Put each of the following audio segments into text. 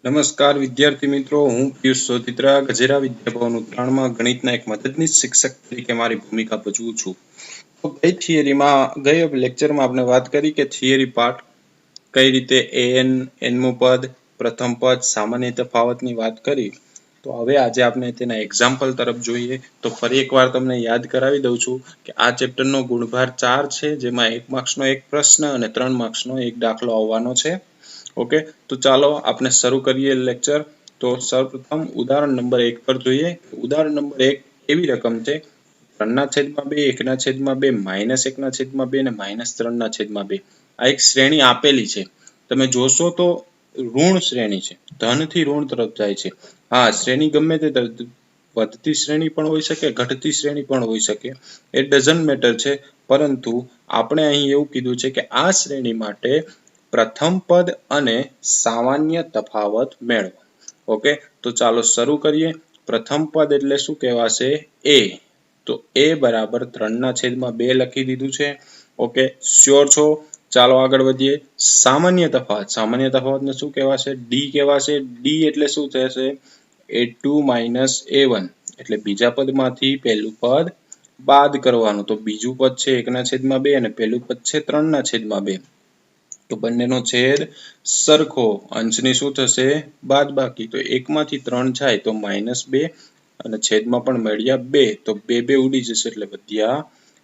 નમસ્કાર વિદ્યાર્થી મિત્રો, હું પિયુષ સોતિત્રા ગજેરા વિદ્યાભવન ઉત્તરાયણમાં ગણિતના એક મદદનીશ શિક્ષક તરીકે મારી ભૂમિકા ભજવું છું. તો ગઈ લેક્ચરમાં આપણે વાત કરી કે થિયરી પાર્ટ કઈ રીતે nમું પદ, પ્રથમ પદ, સામાન્ય તફાવતની વાત કરી. તો હવે આજે આપણે તેના એક્ઝામ્પલ તરફ જોઈએ. તો ફરી એકવાર તમને યાદ કરાવી દઉં છું કે આ ચેપ્ટરનો ગુણભાર 4 છે, જેમાં 1 માર્ક્સનો એક પ્રશ્ન અને 3 માર્ક્સનો એક દાખલો આવવાનો છે. ઓકે, તો ચાલો આપણે શરૂ કરીએ લેક્ચર. તો સૌપ્રથમ ઉદાહરણ નંબર 1 પર જોઈએ. ઉદાહરણ નંબર 1 એવી રકમ છે 3/2, 1/2, -1/2 અને -3/2. આ એક શ્રેણી આપેલી છે. તમે જોશો તો ઋણ શ્રેણી છે, ધનથી ઋણ તરફ જાય છે. હા, શ્રેણી ગમે તે વધતી શ્રેણી પણ હોઈ શકે, ઘટતી શ્રેણી પણ હોઈ શકે, એ ડઝન્ટ મેટર છે. પરંતુ આપણે અહીં એવું કીધું છે કે આ શ્રેણી માટે પ્રથમ પદ અને સામાન્ય તફાવત મેળવો. ઓકે, તો ચાલો શરૂ કરીએ. પ્રથમ પદ એટલે શું કહેવાશે? a. તો a બરાબર 3/2 લખી દીધું છે. ઓકે, શ્યોર છો? ચાલો આગળ વધીએ. સામાન્ય તફાવતને શું કહેવાશે? d કહેવાશે. d એટલે શું થશે? a2 - a1 એટલે બીજા પદમાંથી પહેલું પદ બાદ કરવાનું. તો બીજું પદ છે 1/2 અને પહેલું પદ છે 3/2. તો બંનેનો છેદ સરખો, અંશની શું થશે? બાદબાકી. તો 1 માંથી 3 જાય તો -2 અને છેદમાં પણ મળ્યા 2, તો 2 ઉડી જશે એટલે વધ્યા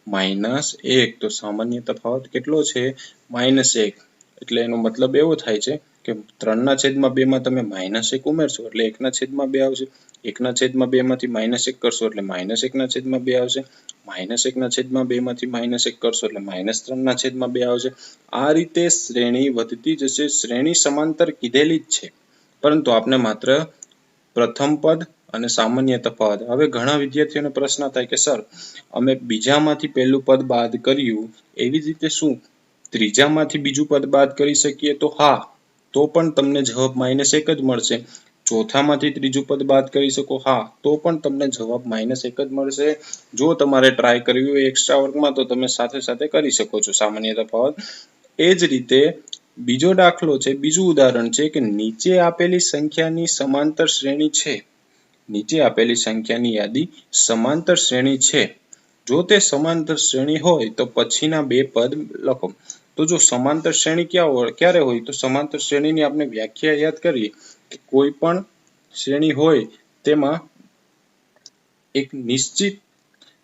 -1. તો સામાન્ય તફાવત કેટલો છે? -1. એટલે એનો મતલબ એવો થાય છે કે 3/2 માં તમે -1 ઉમેરશો એટલે 1/2 આવશે. 1/2 માંથી -1 કરશો એટલે -1/2 આવશે. -1/2 માંથી -1 કરશો એટલે -3/2 આવશે. આ રીતે શ્રેણી વધતી જશે. શ્રેણી સમાંતર કીધેલી જ છે, પરંતુ આપણે માત્ર પ્રથમ પદ અને સામાન્ય તફાવત. હવે ઘણા વિદ્યાર્થીઓને પ્રશ્ન થાય કે સર, અમે બીજામાંથી પહેલું પદ બાદ કર્યું, એવી જ રીતે શું ત્રીજામાંથી બીજું પદ બાદ કરી શકીએ? તો હા, તો પણ તમને જવાબ -1 જ મળશે. ચોથામાંથી ત્રીજું પદ બાદ કરી શકો? હા, તો પણ તમને જવાબ -1 જ મળશે. જો તમારે ટ્રાય કરવી હોય એક્સ્ટ્રા વર્ગમાં તો તમે સાથે સાથે કરી શકો છો સામાન્ય તફાવત. એ જ રીતે બીજો દાખલો છે, બીજું ઉદાહરણ છે કે નીચે આપેલી સંખ્યાની સમાંતર શ્રેણી છે. નીચે આપેલી સંખ્યાની યાદી સમાંતર શ્રેણી છે. જો તે સમાંતર શ્રેણી હોય તો પછીના બે પદ લખો. તો જો સમાંતર શ્રેણી ક્યારે હોય? તો સમાંતર શ્રેણીની આપણે વ્યાખ્યા યાદ કરીએ કે કોઈ પણ શ્રેણી હોય તેમાં એક નિશ્ચિત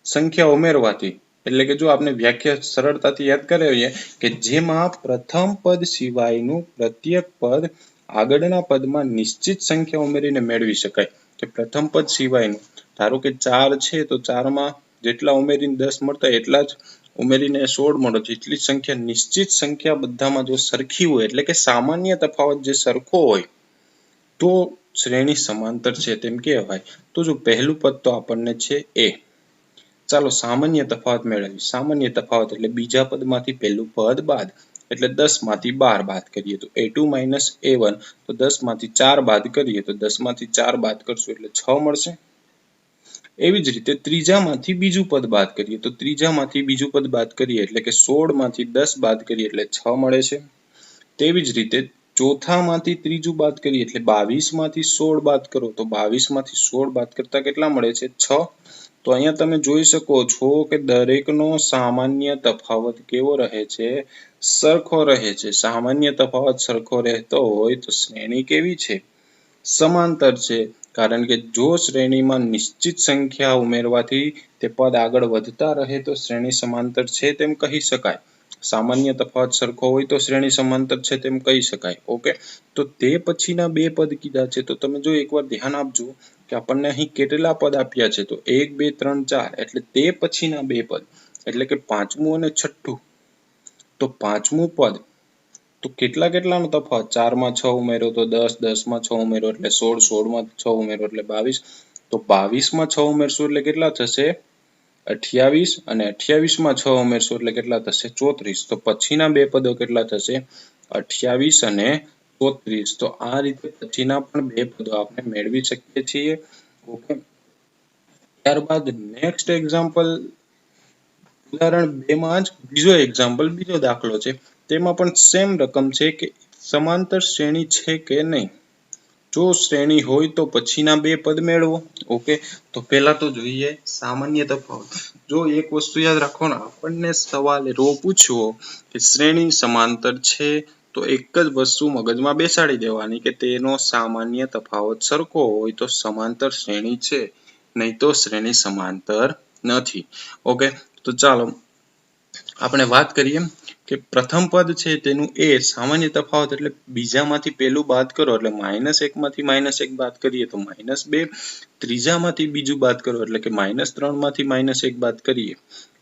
સંખ્યા ઉમેરવાથી, એટલે કે જો આપણે વ્યાખ્યા સરળતાથી યાદ કરાવીએ કે જેમાં પ્રથમ પદ સિવાયનું પ્રત્યેક પદ આગળના પદમાં નિશ્ચિત સંખ્યા ઉમેરીને મેળવી શકાય. કે પ્રથમ પદ સિવાયનું, ધારો કે 4 છે તો 4 માં જેટલા ઉમેરીને 10 મળતા એટલા જ ઉમેરીને 16 મળે. જેટલી સંખ્યા નિશ્ચિત સંખ્યા બધામાં જો સરખી હોય, એટલે કે સામાન્ય તફાવત જે સરખો હોય, તો શ્રેણી સમાંતર છે તેમ કહેવાય. તો જો પહેલું પદ તો આપણને છે a. ચાલો સામાન્ય તફાવત મેળવીએ. સામાન્ય તફાવત એટલે બીજા પદમાંથી પહેલું પદ બાદ, એટલે 10 માંથી 12 બાદ કરીએ તો a2 - a1. તો 10 માંથી 4 બાદ કરીએ તો 10 માંથી 4 બાદ કરશું એટલે 6 મળશે. એવી જ રીતે ત્રીજામાંથી બીજું પદ બાદ કરીએ તો ત્રીજામાંથી બીજું પદ બાદ કરીએ એટલે કે 16 માંથી 10 બાદ કરીએ એટલે 6 મળે છે. તેવી જ રીતે ચોથામાંથી ત્રીજું બાદ કરીએ એટલે 22 માંથી 16 બાદ કરો તો 22 માંથી 16 બાદ કરતા કેટલા મળે છે? 6. તો અહીંયા તમે જોઈ શકો છો કે દરેકનો સામાન્ય તફાવત કેવો રહે છે? સરખો રહે છે. સામાન્ય તફાવત સરખો રહેતો હોય તો શ્રેણી કેવી છે? સમાંતર છે. કારણ કે જો શ્રેણીમાં નિશ્ચિત સંખ્યા ઉમેરવાથી તે પદ આગળ વધતા રહે તો શ્રેણી સમાંતર છે તેમ કહી શકાય. સામાન્ય તફાવત સરખો હોય તો શ્રેણી સમાંતર છે તેમ કહી શકાય. ઓકે, તો તે પછીના બે પદ કીધા છે. તો તમે જો એકવાર ધ્યાન આપજો કે આપણને અહીં કેટલા પદ આપ્યા છે? તો 1 2 3 4, એટલે તે પછીના બે પદ, એટલે કે પાંચમું અને છઠ્ઠું. તો પાંચમું પદ તો કેટલાનો તફાવત? 4 માં 6 ઉમેરો તો 10, 10 માં 6 ઉમેરો એટલે 16, 16 માં 6 ઉમેરો એટલે 22. તો 22 માં 6 ઉમેરશો એટલે કેટલા થશે? 28, અને 28 માં 6 ઉમેરશો એટલે કેટલા થશે? 34. તો પછીના બે પદો કેટલા થશે? 28 અને 34. તો આ રીતે પછીના પણ બે પદો આપણે મેળવી શકીએ છીએ. ઓકે, ત્યારબાદ નેક્સ્ટ એક્ઝામ્પલ ઉદાહરણ 2 માં જ બીજો દાખલો છે. તેમાં પણ સેમ રકમ છે કે સમાંતર શ્રેણી છે કે નહીં. જો શ્રેણી હોય તો પછીના બે પદ મેળવો. ઓકે, તો પહેલા તો જોઈએ સામાન્ય તફાવત. જો એક વસ્તુ યાદ રાખો ને, આપણને સવાલ રો પૂછ્યો કે શ્રેણી સમાંતર છે તો એક જ વસ્તુ મગજમાં બેસાડી દેવાની કે તેનો સામાન્ય તફાવત સરખો હોય તો સમાંતર શ્રેણી છે, નહીં તો શ્રેણી સમાંતર નથી. ઓકે, તો ચાલો આપણે વાત કરીએ કે પ્રથમ પદ છે તેનું એ સામાન્ય તફાવત એટલે બીજામાંથી પહેલું બાદ કરો એટલે -1 માંથી -1 બાદ કરીએ તો -2, ત્રીજામાંથી બીજું બાદ કરો એટલે કે -3 માંથી -1 બાદ કરીએ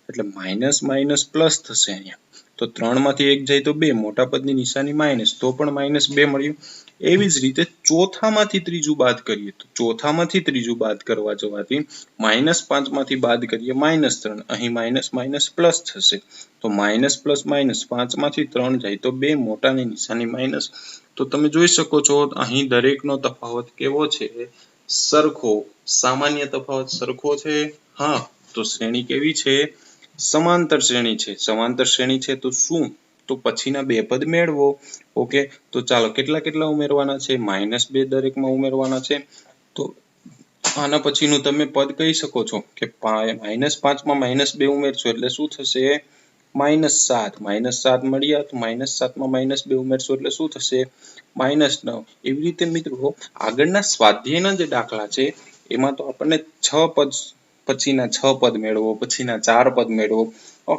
એટલે માઇનસ માઇનસ પ્લસ થશે. અહીંયા તો 3 માંથી 1 જાય તો 2, મોટા પદની નિશાની માઇનસ તો પણ -2 મળ્યું. એવી જ રીતે ચોથામાંથી ત્રીજું બાદ કરીએ તો ચોથામાંથી ત્રીજું બાદ કરવા જવાથી -5 માંથી બાદ કરીએ -3, અહીં માઇનસ માઇનસ પ્લસ થશે તો માઇનસ પ્લસ માઇનસ 5 માંથી 3 જાય તો 2, મોટાની નિશાની માઇનસ. તો તમે જોઈ શકો છો અહીં દરેકનો તફાવત કેવો છે? સરખો. સામાન્ય તફાવત સરખો છે. હા, તો શ્રેણી કેવી છે? સમાંતર શ્રેણી છે. સમાંતર શ્રેણી છે તો શું? તો પછીના બે પદ મેળવો. ઓકે, તો ચાલો કેટલા ઉમેરવાના છે? -2 દરેકમાં ઉમેરવાના છે. તો આના પછીનું તમે પદ કહી શકો છો કે -5 માં -2 ઉમેરશો એટલે શું થશે? -7. -7 મળ્યા તો -7 માં -2 ઉમેરશો એટલે શું થશે? -9. એવી રીતે મિત્રો આગળના સ્વાધ્યાયના જે દાખલા છે એમાં તો આપણને 6 પદ પછીના 6 પદ મેળવો, પછીના 4 પદ મેળવો,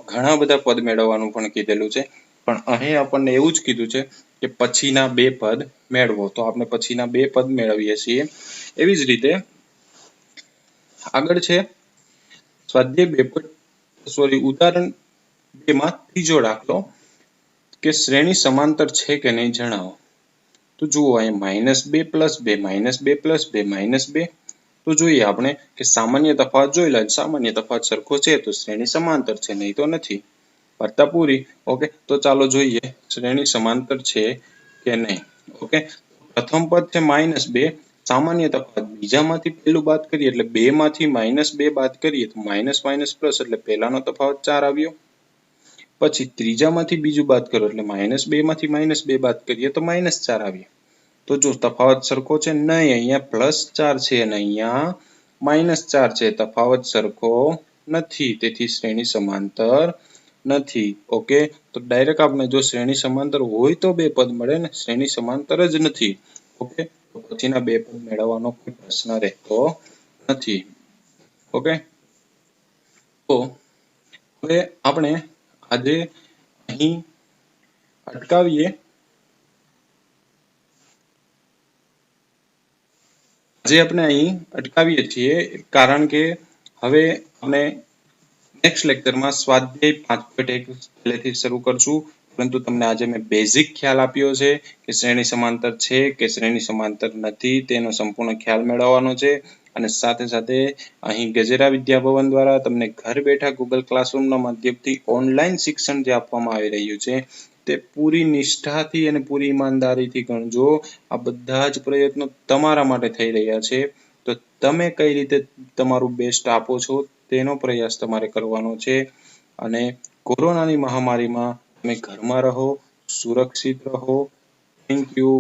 ઘણા બધા પદ મેળવવાનું પણ કીધેલું છે. પણ અહીં આપણને એવું જ કીધું છે કે પછીના બે પદ મેળવો. તો આપણે પછીના બે પદ મેળવીએ છીએ. એવી જ રીતે આગળ છે સ્વાધ્યાય ઉદાહરણ 2 માં ત્રીજો દાખલો કે શ્રેણી સમાંતર છે કે નહીં જણાવો. તો જુઓ અહીંયા -2 + 2 -2 + 2 -2. તો જોઈએ આપણે કે સામાન્ય તફાવત જોઈ લો. સામાન્ય તફાવત સરખો છે તો શ્રેણી સમાંતર છે, નહીં તો નથી. વાર્તા પૂરી. ઓકે, તો ચાલો જોઈએ શ્રેણી સમાંતર છે કે નહીં. ઓકે, પ્રથમ પદ છે -2, સામાન્ય તફાવત બીજામાંથી પહેલું બાદ કરીએ એટલે 2 માંથી -2 બાદ કરીએ તો માઇનસ માઇનસ પ્લસ એટલે પહેલાનો તફાવત 4 આવ્યો. પછી ત્રીજામાંથી બીજું બાદ કરો એટલે -2 માંથી -2 બાદ કરીએ તો -4 આવ્યો. તો જો તફાવત સરખો છે? નહીં, અહીંયા +4 છે અને અહીંયા -4 છે. તફાવત સરખો નથી, તેથી શ્રેણી સમાંતર નથી. ઓકે, તો ડાયરેક્ટ આપણે જો શ્રેણી સમાંતર હોય તો બે પદ મળે ને, શ્રેણી સમાંતર જ નથી. ઓકે, તો પછીના બે પદ મેળવવાનો કોઈ પ્રશ્ન રહેતો નથી. ઓકે, તો હવે આપણે આજે અહીં અટકાવીએ. આજે આપણે અહીં અટકાવીએ છીએ કારણ કે હવે આપણે નેક્સ્ટ લેક્ચરમાં સ્વાધ્યાય 5.1 પહેલેથી શરૂ કરશું. પરંતુ તમને આજે મેં બેઝિક ખ્યાલ આપ્યો છે કે શ્રેણી સમાંતર છે કે શ્રેણી સમાંતર નથી તેનો સંપૂર્ણ ખ્યાલ મેળવવાનો છે. અને સાથે સાથે અહીં ગજેરા વિદ્યાભવન દ્વારા તમને ઘર બેઠા ગૂગલ ક્લાસરૂમના માધ્યમથી ઓનલાઈન શિક્ષણ જે આપવામાં આવી રહ્યું છે તે પૂરી નિષ્ઠાથી અને પૂરી ઈમાનદારીથી ગણજો. આ બધા જ પ્રયત્નો તમારા માટે થઈ રહ્યા છે. તો તમે કઈ રીતે તમારું બેસ્ટ આપો છો તેનો પ્રયાસ તમારે કરવાનો છે. અને કોરોનાની મહામારીમાં તમે ઘરમાં રહો, સુરક્ષિત રહો. Thank you.